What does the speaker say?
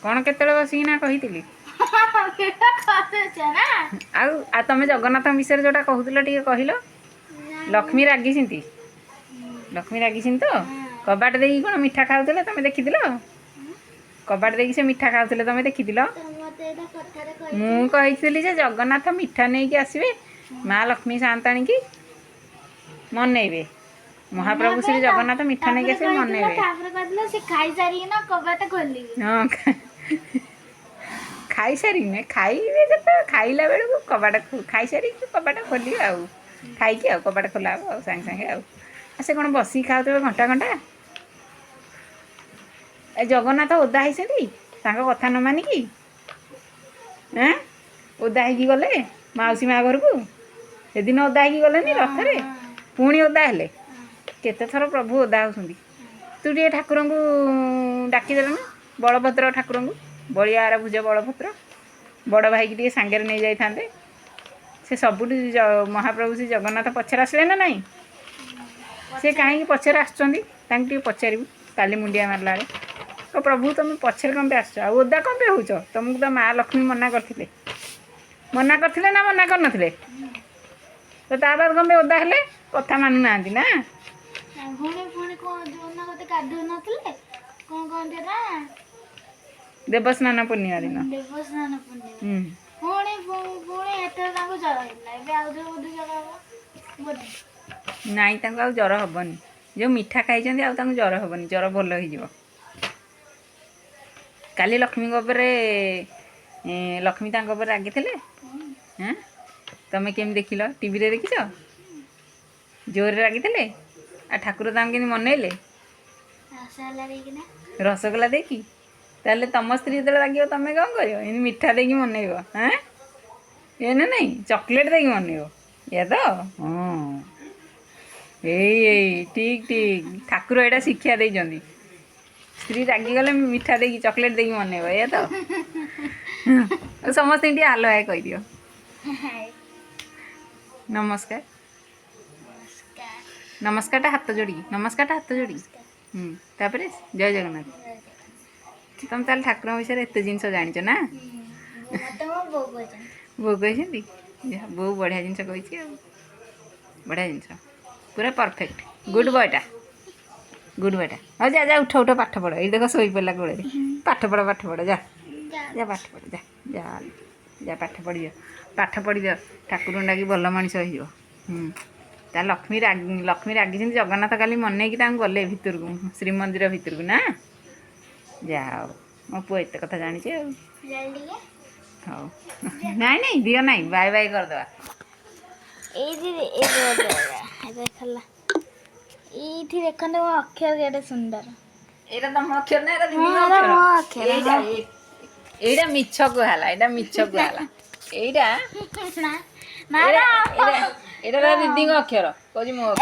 कौन केतले बसिकिना कहितिली आ तमे जगन्नाथ विषय जोटा कहूतिल टिके कहिलो लक्ष्मी रागिसिंती तो कबाट देकी कोन मिठा खाउतले तमे देखितिलो कबाट देकी से मिठा खाउतले तमे देखितिलो मु कहितिली जे जगन्नाथ मिठा नै कि आसीबे माँ लक्ष्मी शांताणी की मनइबे महाप्रभु श्री जगन्नाथ मिठा नै कि आसीबे मनइबे तापर कहला से खाई सारी ना कबाट खोली हां खाई सारी ने खाइबे जत खाइला बेलू कबाट खाई सारी कबाट खोली आउ खाई के आउ कबाट खोला आउ संग संग आउ से कोन बसी खाउते घंटा घंटा ए जगन्नाथ ओदा हिसेंती तांको कथा न मानी की हैं ओदा ही गले माउसी मा घर को ए दिन ओदा ही गले नी रथरे पुणी ओदा हेले केते थर प्रभु ओदा होसुंदी तू टे ठाकुर को डाकी देल ना बलभद्र ठाकुर को बलियार भुज बलभद्र बड़ भाई की सांगे नहीं जाते से सबुठ महाप्रभु श्री जगन्नाथ पचर आसले ना नहीं से कहीं पचर आसुँच पचारू काली मुंडिया मारला तो प्रभु तुम पचर कम पे आस ओदा कम पे होच तुमको तो माँ लक्ष्मी मना करते ना मना कर नथिले तो बाद कम पे ओदा हेले कथा मानु ना ना देवस्नान पूर्णिमा दिन नाई जर हेनी जो मिठा खाई जर हेनी जर भल हो काली लक्ष्मी लक्ष्मी रागी थे हाँ तुम केम देखिल टीवी रे देखिछ जोर रागी थे आ ठाकुर के मनइले रसगोला देखी ताले तम स्त्री जो लगे तुम कौन कर मिठा देकी मनइब हाँ ये ना नहीं चॉकलेट देकी मनइब ये तो हाँ ठीक ठीक ठाकुर एटा शिक्षा दे स्त्री रागी गले मिठा देकी चॉकलेट देकी मनइब ये तो समस्त हालो हाय कह दियो नमस्कार नमस्कार हाथ जोड़ी नमस्कार हाथ जोड़ी तापर जय जगन्नाथ तुम ताल ठाकुर विषय एत जिन जाच ना बो कही बो बढ़िया जिन कही बढ़िया जिन पूरा परफेक्ट गुड बॉयटा हाँ जा जा उठ उठ पाठ पढ़ ये देख शोई पड़ा गोड़े पाठ पढ़ जा जा पाठ पढ़ जा जा जा पाठ पढ़ जा पाठ पढ़ दियो ठाकुर डाकी भल मनीष हो लक्ष्मी रागी जगन्नाथ काली मन की गले भितर को श्रीमंदिर भितर को ना जाओ मो पु एत कथा जानी हाँ नाई नहीं दियो नाई बाय बाय करदे देखो अक्षर केटे सुंदर एटा तुम अक्षर ना एटा मिछ कहला एटा मिछ कहला एटा एटा दीदी अक्षर कहजी मो